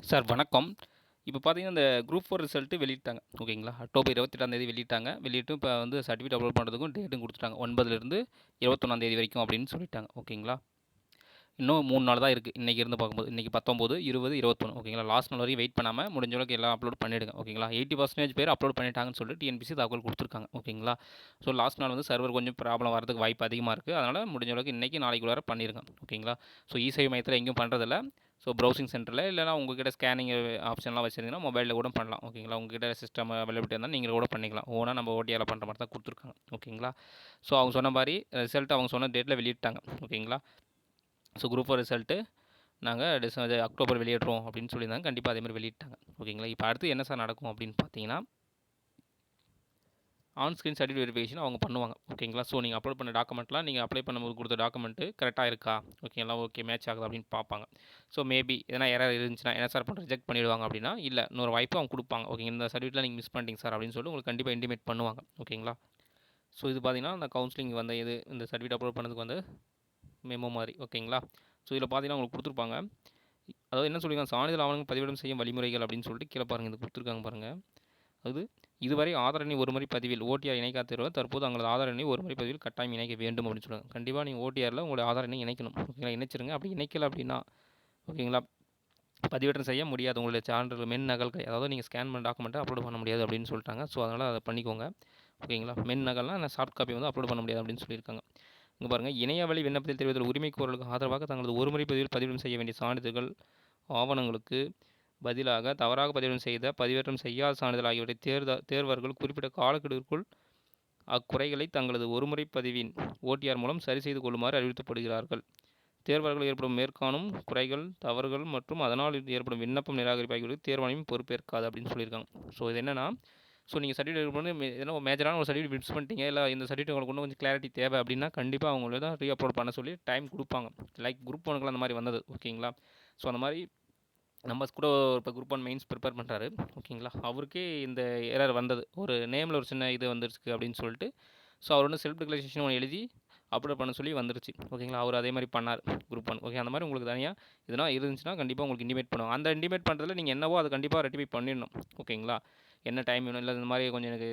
Sir வணக்கம். இப்போ பார்த்தீங்கன்னா, இந்த குரூப் 4 ரிசல்ட்டு வெளியிட்டாங்க. ஓகேங்களா? அக்டோபர் 28ஆம் தேதி வெளியிட்டாங்க. வெளியிட்டு இப்போ வந்து சர்டிஃபிகேட் அப்லோட் பண்ணுறதுக்கும் டேட்டும் குடுத்துட்டாங்க. 9லேருந்து 21ஆம் தேதி வரைக்கும் அப்படின்னு சொல்லிட்டாங்க. ஓகேங்களா? இன்னும் 3 நாள் தான் இருக்குது. இன்றைக்கி இருந்து பார்க்கும்போது. இன்றைக்கி 19, 20, 21 ஓகேங்களா? லாஸ்ட் நாள் வரைக்கும் வெயிட் பண்ணாமல் முடிஞ்ச அளவுக்கு எல்லாம் அப்லோட் பண்ணிவிடுங்க. ஓகேங்களா? 80% பேர் அப்லோட் பண்ணிட்டாங்கன்னு சொல்லிட்டு டிஎன்பிஎஸ்சி தகவல் கொடுத்துருக்காங்க. ஓகேங்களா? ஸோ லாஸ்ட் நாள் வந்து சர்வர் கொஞ்சம் ப்ராப்ளம் வரதுக்கு வாய்ப்பு அதிகமாக இருக்குது. அதனால் முடிஞ்ச அளவுக்கு இன்றைக்கி நாளைக்குள்ளார பண்ணிடுங்க. ஓகேங்களா? ஸோ இ-சேவை மையத்தில் எங்கேயும் பண்ணுறதில்ல. ஸோ ப்ரௌசிங் சென்டரில் இல்லைனா உங்கள்கிட்ட ஸ்கேனிங் ஆப்ஷன்லாம் வச்சுருந்தீங்கன்னா மொபைலில் கூட பண்ணலாம். ஓகேங்களா? உங்கள்கிட்ட சிஸ்டம் அவைலபிலிட்டி இருந்தால் நீங்கள் கூட பண்ணிக்கலாம். ஓனாக நம்ம ஓடிஆரில் பண்ணுற மாதிரி தான் கொடுத்துருக்காங்க. ஓகேங்களா? ஸோ அவங்க சொன்ன மாதிரி ரிசல்ட் அவங்க சொன்ன டேட்டில் வெளியிட்டாங்க. ஓகேங்களா? ஸோ குரூப் 4 ரிசல்ட்டு நாங்கள் அக்டோபர் வெளியிடுறோம் அப்படின்னு சொல்லியிருந்தாங்க. கண்டிப்பாக அதேமாதிரி வெளியிட்டாங்க. ஓகேங்களா? இப்போ அடுத்து என்ன சார் நடக்கும் அப்படின்னு பார்த்தீங்கன்னா, ஆன் ஸ்க்ரீன் சர்டிஃபிகேட் வெரிஃபிகேஷன் அவங்க பண்ணுவாங்க. ஓகேங்களா? ஸோ நீங்கள் அப்லோட் பண்ண டாக்குமெண்ட்லாம் நீங்கள் அப்ளை பண்ணும்போது கொடுத்த டாக்குமெண்ட்டு கரெக்டாக இருக்கா? ஓகேங்களா? ஓகே மேட்ச் ஆகுதா அப்படின்னு பார்ப்பாங்க. ஸோ மேபி எதனா எரர் இருந்துச்சுன்னா என்ன சார் பண்ண ரிஜெக்ட் பண்ணிவிடுவாங்க அப்படின்னா, இல்லை இன்னொரு வாய்ப்பு அவங்க கொடுப்பாங்க. ஓகே இந்த சர்டிஃபிகேட்லாம் நீங்கள் மிஸ் பண்ணிட்டீங்க சார் அப்படின்னு சொல்லிட்டு உங்களுக்கு கண்டிப்பாக இன்டிமேட் பண்ணுவாங்க. ஓகேங்களா? ஸோ இது பார்த்தீங்கன்னா, அந்த கவுன்சிலிங் வந்த இந்த சர்டிஃபிகேட் அப்லோட் பண்ணதுக்கு வந்து மெமோ மாதிரி. ஓகேங்களா? ஸோ இதில் பார்த்தீங்கன்னா உங்களுக்கு கொடுத்துருப்பாங்க. அதாவது என்ன சொல்லியிருக்காங்க, சான்றிதழ் ஆவணங்கள் பதிவிடம் செய்யும் வழிமுறைகள் அப்படின்னு சொல்லிட்டு கீழே பாருங்கள், இது கொடுத்துருக்காங்க பாருங்கள். அது இதுவரை ஆதார் எண்ணை ஒரு முறை பதிவில் ஓடிஆர் இணைக்காத தேர்வர் தற்போது உங்களது ஆதார் எண்ணை ஒரு முறை பதிவில் கட்டாயம் இணைக்க வேண்டும் அப்படின்னு சொல்லுவாங்க. கண்டிப்பாக நீங்கள் ஓடிஆரில் உங்களுடைய ஆதார் எண்ணை இணைக்கணும். ஓகேங்களா? இணைச்சிருங்க. அப்படி இணைக்கல அப்படின்னா ஓகேங்களா, பதிவேற்றம் செய்ய முடியாது. உங்களுடைய சான்றிதழ் மென் நகல் அதாவது நீங்கள் ஸ்கேன் பண்ண டாக்குமெண்ட்டை அப்லோட் பண்ண முடியாது அப்படின்னு சொல்லிட்டாங்க. ஸோ அதனால் அதை பண்ணிக்கோங்க. ஓகேங்களா? மென் நகல்னால் சாஃப்ட் காப்பி வந்து அப்லோட் பண்ண முடியாது அப்படின்னு சொல்லியிருக்காங்க. இங்கே பாருங்கள், இணையவழி விண்ணப்பத்தில் தெரிவித்துள்ள உரிமைக்கோரலுக்கு ஆதரவாக தங்களது ஒரு முறை பதிவில் பதிவிடம் செய்ய வேண்டிய சான்றிதழ்கள் ஆவணங்களுக்கு பதிலாக தவறாக பதிவிடம் செய்த பதிவேற்றம் செய்யாத சான்றிதழ் ஆகியவற்றை தேர்வர்கள் குறிப்பிட்ட காலக்கெடுவிற்குள் அக்குறைகளை தங்களது ஒருமுறை பதிவின் ஓடிஆர் மூலம் சரி செய்து கொள்ளுமாறு அறிவுறுத்தப்படுகிறார்கள். தேர்வர்கள் ஏற்படும் மேற்காணும் குறைகள், தவறுகள் மற்றும் அதனால் ஏற்படும் விண்ணப்பம் நிராகரிப்பு ஆகியவர்களுக்கு தேர்வாணையம் பொறுப்பேற்காது அப்படின்னு சொல்லியிருக்காங்க. ஸோ இது என்னென்னா, ஸோ நீங்கள் சர்டிஃபிகேட் வந்து ஏன்னா மேஜரான ஒரு சர்டிஃபிகேட் மிஸ் பண்ணிட்டீங்க, இல்லை இந்த சர்டிஃபிகேட் உங்களுக்கு இன்னும் கொஞ்சம் கிளாரிட்டி தேவை அப்படின்னா கண்டிப்பாக அவங்கள தான் ரீஅப்லோட் பண்ண சொல்லி டைம் கொடுப்பாங்க. லைக் குரூப் 1க்குலாம் அந்த மாதிரி வந்தது. ஓகேங்களா? ஸோ அந்த மாதிரி நம்ம கூட இப்போ குரூப் 1 மெயின்ஸ் ப்ரிப்பேர் பண்ணுறாரு. ஓகேங்களா? அவருக்கே இந்த எரர் வந்தது. ஒரு நேமில் ஒரு சின்ன இது வந்துருச்சு அப்படின்னு சொல்லிட்டு, ஸோ அவர் வந்து செல்ஃப் டிக்ளரேஷன் ஒன்று எழுதி அப்லோட் பண்ண சொல்லி வந்துருச்சு. ஓகேங்களா? அவர் அதே மாதிரி பண்ணார் குரூப் 1. ஓகே அந்த மாதிரி உங்களுக்கு தனியாக இதெல்லாம் இருந்துச்சுன்னா கண்டிப்பாக உங்களுக்கு இன்டிமேட் பண்ணுவாங்க. அந்த இன்டிமேட் பண்ணுறதுல நீங்கள் என்னவோ அதை கண்டிப்பாக ரெட்டிஃபை பண்ணிடணும். ஓகேங்களா? என்ன டைம் வேணும், இல்லை இந்த மாதிரி கொஞ்சம் எனக்கு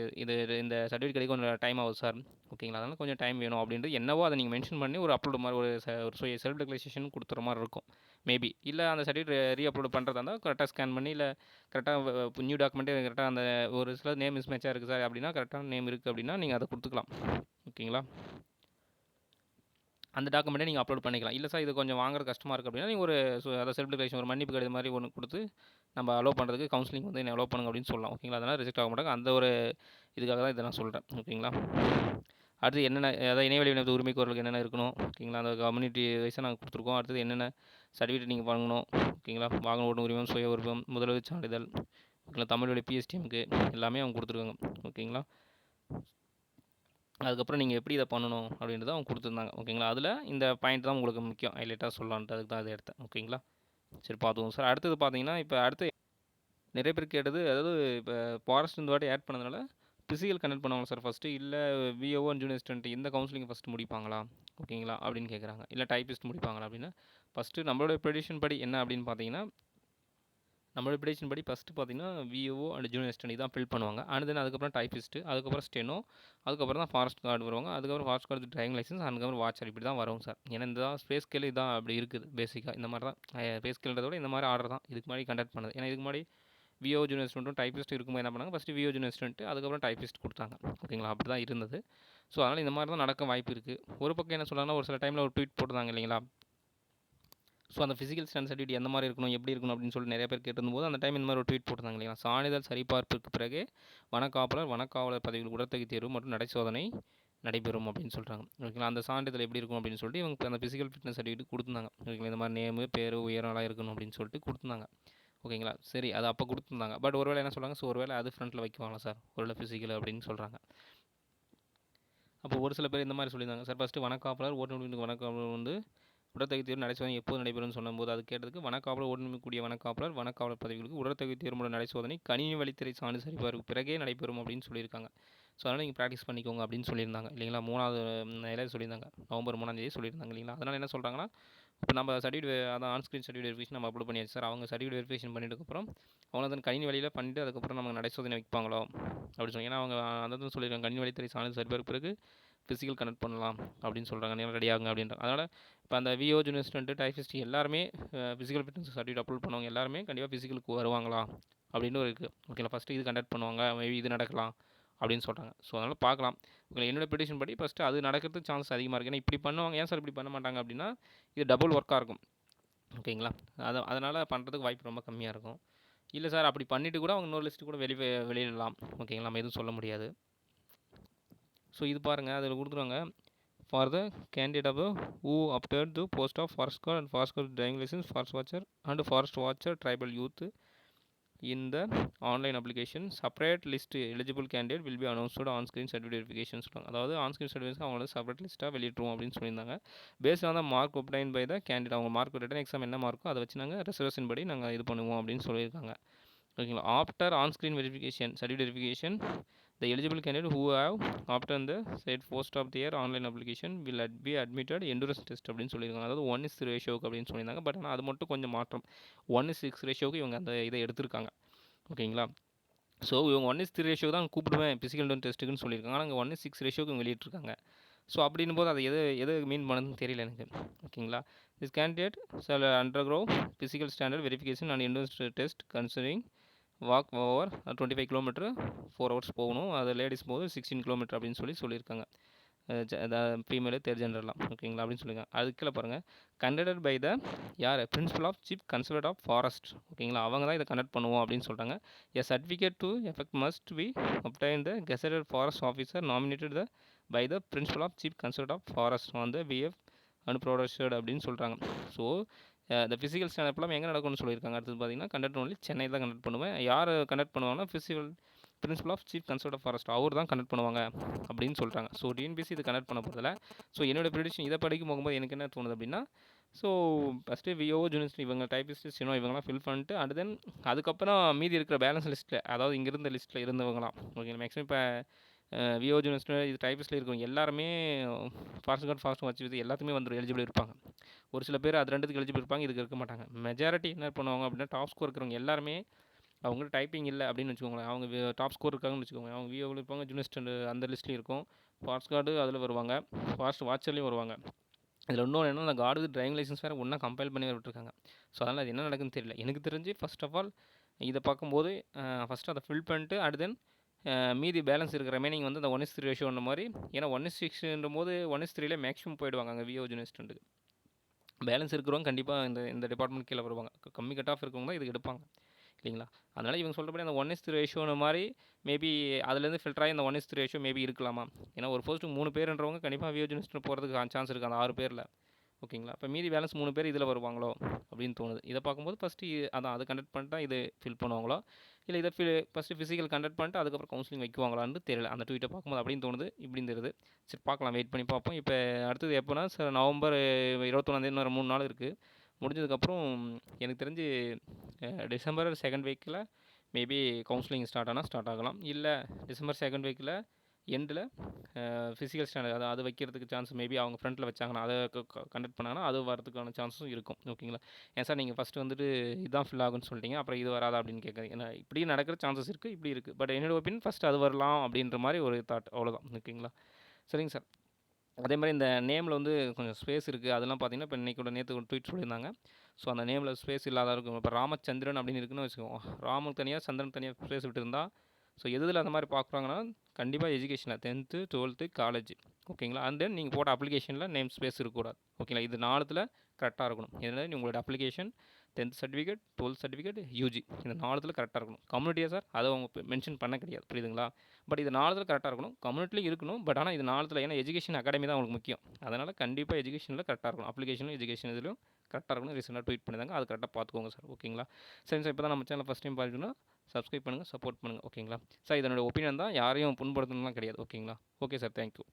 இந்த சர்டிஃபிகேட் கிடைக்க கொஞ்சம் டைம் ஆகுது சார். ஓகேங்களா? அதனால் கொஞ்சம் டைம் வேணும் அப்படின்றது என்னவோ அதை நீங்கள் மென்ஷன் பண்ணி ஒரு அப்லோட் மாதிரி ஒரு செல்ஃப் டிக்ளரேஷன் கொடுத்துற மாதிரி இருக்கும். மேபி இல்லை அந்த சர்டிஃபிகேட் ரீஅப்லோட் பண்ணுறதா இருந்தால் கரெக்டாக ஸ்கேன் பண்ணி, இல்லை கரெக்டாக நியூ டாக்குமெண்ட்டே கரெக்டாக அந்த ஒரு சில நேம் மிஸ் மேட்சாக இருக்குது சார் அப்படின்னா, கரெக்டான நேம் இருக்குது அப்படின்னா நீங்கள் அதை கொடுத்துக்கலாம். ஓகேங்களா? அந்த டாக்குமெண்ட்டை நீங்கள் அப்லோட் பண்ணிக்கலாம். இல்லை சார் இது கொஞ்சம் வாங்குறது கஷ்டமாக இருக்குது அப்படின்னா, நீங்கள் ஒரு அதாவது செல்ஃப் டிக்ளரேஷன் ஒரு மன்னிப்பு கடிதம் மாதிரி ஒன்று கொடுத்து நம்ம அலோவ் பண்ணுறதுக்கு கவுன்சிலிங் வந்து என்ன அலோவ் பண்ணுங்க அப்படின்னு சொல்லலாம். ஓகேங்களா? அதனால் ரிஜெக்ட் ஆக மாட்டாங்க. அந்த ஒரு இதுக்காக தான் இதை நான் சொல்கிறேன். ஓகேங்களா? அடுத்து என்னென்ன அதாவது இணையவழி விண்ணப்ப உரிமைக்கோரலுக்கு என்னென்ன இருக்கணும். ஓகேங்களா? அந்த கம்யூனிட்டி வைஸாக நாங்கள் கொடுத்துருக்கோம். அடுத்தது என்னென்ன சர்டிஃபிகேட் நீங்கள் வாங்கணும். ஓகேங்களா? வாகன ஓட்டும் உரிமம், சுய உரிமம், முதலுதவி சான்றிதழ், ஓகேங்களா? தமிழ் வழி பிஎஸ்டிஎம்க்கு எல்லாமே அவங்க கொடுத்துருக்காங்க. ஓகேங்களா? அதுக்கப்புறம் நீங்கள் எப்படி இதை பண்ணணும் அப்படின்றத அவங்க கொடுத்துருந்தாங்க. ஓகேங்களா? அதில் இந்த பாயிண்ட் தான் உங்களுக்கு முக்கியம் ஹைலைட்டாக சொல்லலான்ட்டு அதுக்கு தான் இதை எடுத்தேன். ஓகேங்களா? சரி பார்த்துக்கோங்க சார். அடுத்தது பார்த்தீங்கன்னா, இப்போ அடுத்து நிறைய பேர் கேட்டது, அதாவது இப்போ ஃபாரஸ்ட் இந்த வாட்டி ஆட் பண்ணதுனால பிசிக்கல் கண்டக்ட் பண்ணுவாங்க சார் ஃபஸ்ட்டு, இல்லை விஓஓ அண்ட் ஜூனியர் அசிஸ்டன்ட் இந்த கவுன்சிலிங் ஃபஸ்ட்டு முடிப்பாங்களா? ஓகேங்களா? அப்படின்னு கேட்குறாங்க. இல்லை டைப்பிஸ்ட் முடிப்பாங்களா அப்படின்னா, ஃபஸ்ட்டு நம்மளோட ப்ரெடிஷன் படி என்ன அப்படின்னு பார்த்தீங்கன்னா, நம்மளோட ப்ரெடிஷன் படி ஃபஸ்ட்டு பார்த்தீங்கன்னா விஓஓ அண்ட் ஜூனியர் அசிஸ்டன்ட் இதான் ஃபில் பண்ணுவாங்க. அண்ட் தென் அதுக்கப்புறம் டைப்பிஸ்ட்டு, அதுக்கப்புறம் ஸ்டெனோ, அதுக்கப்புறம் தான் ஃபாரஸ்ட் கார்டு வருவாங்க. அதுக்கப்புறம் ஃபாரஸ்ட் கார்டு டிரைவிங் லைசன்ஸ், அதுக்கப்புறம் வாட்சர் இப்படி தான் வரும் சார். ஏன்னா இந்த தான் ஸ்பேஸ் ஸ்கேல் இதான் அப்படி இருக்குது பேசிக்காக. இந்த மாதிரி தான் ஸ்பேஸ் ஸ்கேல்ன்றத விட இந்த மாதிரி ஆர்டர் தான் இதுக்கு முன்னாடி கண்டக்ட் பண்ணது. ஏன்னா இதுக்கு முன்னாடி விஓ ஜூனியர் அசிஸ்டன்ட்டும் டைப்பிஸ்ட் இருக்கும்போது என்ன பண்ணாங்க, ஃபஸ்ட்டு விஓ ஜூனியர் அசிஸ்டன்ட் அதுக்கப்புறம் டைப்பிஸ்ட் கொடுத்தாங்க. ஓகேங்களா? அப்படி தான் இருந்தது. ஸோ அதனால் இந்த மாதிரி தான் நடக்க வாய்ப்பு இருக்குது. ஒரு பக்கம் என்ன சொல்கிறாங்கன்னா, ஒரு சில டைமில் ஒரு ட்வீட் போட்டிருந்தாங்க இல்லைங்களா? ஸோ அந்த ஃபிசிக்கல் ஸ்டாண்ட் சர்டிஃபிகேட் எந்த மாதிரி இருக்கணும், எப்படி இருக்கணும் அப்படின்னு சொல்லிட்டு நிறைய பேர் கேட்டிருந்தபோது அந்த டைம் இந்த மாதிரி ஒரு ட்வீட் போட்டிருந்தாங்க இல்லைங்களா? சான்றிதழ் சரிபார்ப்புக்கு பிறகு வனக்காவலர் பதவியில் உடற்தகுதி தேர்வு மற்றும் நடை சோதனை நடைபெறும் அப்படின்னு சொல்கிறாங்க. ஓகேங்களா? அந்த சான்றிதழ் எப்படி இருக்கும் அப்படின்னு சொல்லிட்டு இவங்க அந்த ஃபிசிக்கல் ஃபிட்னஸ் சர்டிஃபிகேட் கொடுத்துருந்தாங்க. ஓகேங்களா? இந்த மாதிரி நேமு, பேர், உயரம்லாம் இருக்கணும் அப்படின்னு சொல்லிட்டு கொடுத்துருந்தாங்க. ஓகேங்களா? சரி அது அப்போ கொடுத்துருந்தாங்க. பட் ஒருவேளை என்ன சொல்கிறாங்க, ஸோ ஒருவேளை அது ஃப்ரண்ட்டில் வைக்குவாங்களா சார் ஒருவேளை ஃபிசிக்கல் அப்படின்னு சொல்கிறாங்க. அப்போ ஒரு சில பேர் இந்த மாதிரி சொல்லியிருந்தாங்க சார், ஃபஸ்ட்டு வனக்காவலர் ஓட்டுநர் வனக்காவலர் வந்து உடற்தகுதி தேர்வு நடைசோதனை எப்போது நடைபெறும்னு சொன்னபோது அது கேட்டதுக்கு வனக்காவலர் ஓட்டுநர் வனக்காவலர் பதவிகளுக்கு உடற்தகுதி தேர்வு நடைசோதனை கணினி வழித்துறை சான்று சரிபார்ப்பு பிறகே நடைபெறும் அப்படின்னு சொல்லியிருக்காங்க. ஸோ அதனால் நீங்கள் ப்ராக்டிஸ் பண்ணிக்கோங்க அப்படின்னு சொல்லியிருந்தாங்க இல்லைங்களா? 3வது நிலையில் சொல்லியிருந்தாங்க. நவம்பர் 3ஆம் தேதி சொல்லியிருந்தாங்க இல்லைங்களா? அதனால் என்ன சொல்கிறாங்கன்னா, இப்போ நம்ம சர்டிஃபிகேட் அதான் ஆன் ஸ்க்ரீன் சர்டிஃபிகேட் வெரிஃபிகேஷன் நம்ம அப்லோட் பண்ணியாச்சு சார். அவங்க சர்டிஃபிகேட் வெரிஃபிகேஷன் பண்ணிட்டதுக்கப்புறம் அவங்க வந்து கணினி வழியில் பண்ணிட்டு அதுக்கப்புறம் நமக்கு நடை சோதனை வைப்பாங்களோ அப்படின்னு சொல்லி, ஏன்னா அவங்க அதான் சொல்லியிருக்காங்க, கணினி வழித்துறை சான்றிதழ் சரிபார்ப்பு பிறகு ஃபிசிக்கல் கனெக்ட் பண்ணலாம் அப்படின்னு சொல்கிறாங்க. நேரம் ரெடி ஆகுங்க அப்படின்றாங்க. அதனால் இப்போ அந்த விஓ ஜூனியர் டைபிஸ்ட் எல்லாருமே ஃபிசிக்கல் ஃபிட்னஸ் சர்டிஃபிகேட் அப்லோட் பண்ணுவாங்க எல்லாருமே கண்டிப்பாக ஃபிசிக்கலுக்கு வருவாங்களா அப்படின்னு ஒரு இருக்குது. ஓகேங்களா, ஃபஸ்ட்டு இது கண்டக்ட் பண்ணுவாங்க, மேபி இது நடக்கலாம் அப்படின்னு சொல்கிறாங்க. ஸோ அதனால் பார்க்கலாம். ஓகே, என்னோடய பெடிஷன் படி ஃபஸ்ட்டு அது நடக்கிறதுக்கு சான்ஸ் அதிகமாக இருக்குது. ஏன்னா இப்படி பண்ணுவாங்க, ஏன் சார் இப்படி பண்ண மாட்டாங்க அப்படின்னா இது டபுள் ஒர்க்காக இருக்கும். ஓகேங்களா, அதனால் பண்ணுறதுக்கு வாய்ப்பு ரொம்ப கம்மியாக இருக்கும். இல்லை சார் அப்படி பண்ணிவிட்டு கூட அவங்க இன்னொரு லிஸ்ட்டு கூட வெளியிடலாம். ஓகேங்களா, நம்ம எதுவும் சொல்ல முடியாது. ஸோ இது பாருங்கள், அதில் கொடுத்துருவாங்க for the candidate above who applied to post of forest guard and forest guard driving license, forest watcher and forest watcher tribal youth in the online application. Separate list eligible candidate will be announced on screen certificate verification சொல்கிறாங்க. அதாவது on screen certificates அவங்களோட separate லிஸ்ட்டாக வெளியிட்டுருவோம் அப்படின்னு சொல்லியிருந்தாங்க. Based on the mark obtained by the candidate. அவங்க mark written exam என்ன Marco அதை வச்சு நாங்கள் ரிசர்வேஷன் படி நாங்கள் இது பண்ணுவோம் அப்படின்னு சொல்லியிருக்காங்க. ஓகேங்களா, after on screen verification certificate verification the eligible candidate who have obtained the said post of their online application will be admitted endurance test அப்படின்னு சொல்லியிருக்காங்க. அதாவது 1:6 ரேஷியோக்கு அப்படின்னு சொல்லியிருந்தாங்க. பட் ஆனால் அது மட்டும் கொஞ்சம் மாற்றம், 1:6 ரேஷியோக்கு இவங்க அந்த இதை எடுத்திருக்காங்க. ஓகேங்களா, ஸோ இவங்க 1:3 ரேஷியோ தான் கூப்பிடுவேன் ஃபிசிக்கல் டெஸ்ட்டுக்குன்னு சொல்லியிருக்காங்க. ஆனால் இங்கே 1:6 ரேஷியோக்கு இவங்க வெளியிட்டிருக்காங்க. ஸோ அப்படின்னும் போது அதை எது மீன் பண்ணுதுன்னு தெரியல எனக்கு. ஓகேங்களா, this candidate shall undergo physical standard verification and endurance test considering walk over 25 kilometre 4 hours போகணும். அது லேடிஸ் போது 16 கிலோமீட்டர் அப்படின்னு சொல்லியிருக்காங்க. ஃபீமேலு தேர்ட் ஜெண்டர்லாம். ஓகேங்களா, அப்படின்னு சொல்லியிருக்காங்க. அதுக்கு கீழே பாருங்கள், கண்டக்டட் பை த யார் principal of chief conservator of forest. ஓகேங்களா, அவங்க தான் இதை கண்டக்ட் பண்ணுவோம் அப்படின்னு சொல்கிறாங்க. A certificate to effect must be obtained the gazetted forest officer nominated the by the principal of chief conservator of forest on the PF and protected அப்படின்னு சொல்கிறாங்க. So இந்த ஃபிசிக்கல் ஸ்டாண்டர்ட் எல்லாம் எங்கே நடக்கும்னு சொல்லியிருக்காங்க. அடுத்தது பார்த்தீங்கன்னா கண்டக்ட் ஒன்லி சென்னை தான் கண்டக்ட் பண்ணுவேன். யார் கண்டக்ட் பண்ணுவாங்கன்னா physical principal of chief conservator of forest அவர் தான் கண்டக்ட் பண்ணுவாங்க அப்படின்னு சொல்கிறாங்க. ஸோ டிஎன்பிசி இது கண்டக்ட் பண்ண போகிறதில்ல. ஸோ என்னோடய ப்ரெடிக்ஷன் இதை படிக்கும் போகும்போது எனக்கு என்ன தோணுது அப்படின்னா, ஸோ ஃபஸ்ட்டு விஓ ஜூனியர்ஸ் இவங்க டைபிஸ்ட் இவங்கலாம் ஃபில் பண்ணிட்டு அண்ட் தென் அதுக்கப்புறம் மீதி இருக்கிற பேலன்ஸ் லிஸ்ட்டில், அதாவது இங்கே இருந்த லிஸ்ட்டில் இருந்தவங்களாம். ஓகே, மேக்ஸிமம் இப்போ விஓ ஜூனியர்ஸ் இது டைபிஸ்ட்டில் இருக்கவங்க எல்லாருமே ஃபாரஸ்ட் கார்டு ஃபாரஸ்ட் வாட்ச் இது எல்லாத்துமே வந்து எலிஜிபிள் இருப்பாங்க. ஒரு சில பேர் அது ரெண்டுத்துக்கு எலிஜிபிள் இருப்பாங்க, இதுக்கு இருக்க மாட்டாங்க. மெஜாரிட்டி என்ன பண்ணுவாங்க அப்படின்னா டாப் ஸ்கோர் இருக்கிறவங்க எல்லாருமே அவங்கள்ட்ட டைப்பிங் இல்லை அப்படின்னு வச்சுக்கோங்களேன். அவங்க டாப் ஸ்கோர் இருக்காங்கன்னு வச்சுக்கோங்க. அவங்க விஓவில் இருப்பாங்க, ஜூனியர் ஸ்டாண்டர்ட் அந்த லிஸ்ட்லேயும் இருக்கும். ஃபாரஸ்ட் கார்டு அதில் வருவாங்க, ஃபாரஸ்ட் வாட்சர்லேயும் வருவாங்க. இதில் இன்னொன்று என்ன, அந்த கார்டுக்கு டிரைவிங் லைசன்ஸ் வேறு ஒன்றா கம்பைல் பண்ணி விட்டுருக்காங்க. ஸோ அதனால் அது என்ன நடக்குதுன்னு தெரியல. எனக்கு தெரிஞ்சு ஃபர்ஸ்ட் ஆஃப் ஆல் இதை பார்க்கும்போது ஃபஸ்ட்டு அதை ஃபில் பண்ணிட்டு அண்ட் தென் மீதி பேலன்ஸ் இருக்கிற ரிமைனிங் வந்து அந்த 1:3 ரேஷியோன்ற மாதிரி. ஏன்னா 1:6ன்ற போது 1:3 மேக்ஸிமம் போயிடுவாங்க அங்கே விஓ ஜூனியர் ஸ்டாண்டுக்கு. பேலன்ஸ் இருக்கிறவங்க கண்டிப்பாக இந்த டிபார்ட்மெண்ட் கீழே வருவாங்க. கம்மி கட் ஆஃப் இருக்கவங்க தான் இதுக்கு எடுப்பாங்க இல்லைங்களா. அதனால் இவங்க சொல்கிறபடி அந்த 1:3 ரேஷியோன்னு மாதிரி மேபி அதுலேருந்து ஃபில்டர் ஆகி அந்த 1:3 ரேஷியோ மேபி இருக்கலாமா. ஏன்னா ஒரு போஸ்ட்டு 3 பேருன்றவங்க கண்டிப்பாக விஓ ஜூனியர் போகிறதுக்கு சான்ஸ் இருக்குது அந்த 6 பேரில். ஓகேங்களா, இப்போ மீதி பேலன்ஸ் 3 பேர் இதில் வருவாங்களோ அப்படின்னு தோணுது. இதை பார்க்கும்போது ஃபஸ்ட்டு அதை கண்டக்ட் பண்ணிட்டா இது ஃபில் பண்ணுவாங்களோ, இல்லை இதை ஃபஸ்ட்டு ஃபிசிக்கல் கண்டக்ட் பண்ணிட்டு அதுக்கப்புறம் கவுன்சிலிங் வைக்குவாங்களான்னு தெரியல. அந்த ட்வீட்டை பார்க்கும்போது அப்படின்னு தோணுது, இப்படின்னு தெரியுது. சரி பார்க்கலாம், வெயிட் பண்ணி பார்ப்போம். இப்போ அடுத்தது எப்போனா சார் நவம்பர் 21 இன்னொரு 3 நாள் இருக்குது. முடிஞ்சதுக்கப்புறம் எனக்கு தெரிஞ்சு டிசம்பர் 2nd வீக்கில் மேபி கவுன்சிலிங் ஸ்டார்ட் ஆகலாம். இல்லை டிசம்பர் 2nd வீக்கில் எண்டில் ஃபிசிக்கல் ஸ்டாண்டர்ட் அது வைக்கிறதுக்கு சான்ஸ் மேபி அவங்க ஃப்ரண்ட்டில் வச்சாங்கன்னா அதை கண்டக்ட் பண்ணாங்கன்னா அது வரதுக்கான சான்ஸும் இருக்கும். ஓகேங்களா, ஏன் சார் நீங்கள் ஃபஸ்ட்டு வந்துட்டு இதுதான் ஃபில் ஆகுன்னு சொல்லிட்டீங்க, அப்புறம் இது வராதா அப்படின்னு கேட்குறீங்க. ஏன்னா இப்படி நடக்கிற சான்சஸ் இருக்குது, இப்படி இருக்குது. பட் என்னோட ஒப்பீனியன் ஃபஸ்ட்டு அது வரலாம் அப்படின்ற மாதிரி ஒரு தாட், அவ்வளோதான். ஓகேங்களா, சரிங்க சார். அதே மாதிரி இந்த நேமில் வந்து கொஞ்சம் ஸ்பேஸ் இருக்குது. அதெல்லாம் பார்த்தீங்கன்னா இப்போ இன்றைக்கி நேற்று ஒரு ட்வீட் சொல்லியிருந்தாங்க. ஸோ அந்த நேமில் ஸ்பேஸ் இல்லாத இருக்கும். இப்போ ராமச்சந்திரன் அப்படின்னு இருக்குன்னு வச்சுக்கோங்க, ராமுக்கு தனியாக சந்திரன் தனியாக ஸ்பேஸ் விட்டுருந்தா. ஸோ எதில் அந்த மாதிரி பார்க்குறாங்கன்னா கண்டிப்பாக எஜுகேஷனில் 10th 12th காலேஜ். ஓகேங்களா, அண்ட் தென் நீங்கள் போட்ட அப்ளிகேஷனில் நேம் ஸ்பேஸ் இருக்கக்கூடாது. ஓகேங்களா, இது 4த்தில் கரெக்டாக இருக்கணும். இதனால் உங்களோட application 10th certificate 12th certificate UG இந்த 4த்தில் கரெக்டாக இருக்கணும். கம்யூனிட்டியாக சார் அதை அவங்க மென்ஷன் பண்ண கிடையாது, புரியுதுங்களா. பட் இது 4த்தில் கரெக்டாக இருக்கணும், கம்யூனிட்டிலையும் இருக்கணும். பட் ஆனால் இது 4த்தில், ஏன்னா எஜுகேஷன் அகாடமி தான் உங்களுக்கு முக்கியம். அதனால் கண்டிப்பாக எஜுகேஷனில் கரெக்டாக இருக்கணும். அப்ளிகேஷனும் எஜுகேஷன் இதுலையும் கரெக்டாக இருக்கணும். ரீசெண்டாக ட்வீட் பண்ணியிருந்தாங்க, அது கரெக்டாக பார்த்துக்கோங்க சார். ஓகேங்களா, சரி சார். இப்போ தான் நம்ம சேனல் ஃபஸ்ட் டைம் பார்த்துன்னா சப்ஸ்கிரைப் பண்ணுங்கள், சப்போர்ட் பண்ணுங்கள். ஓகேங்களா சார், இதனோட ஒப்பீனியன் தான், யாரையும் புண்படுத்தணும்லாம் கிடையாது. ஓகேங்களா, ஓகே சார், தேங்க்யூ.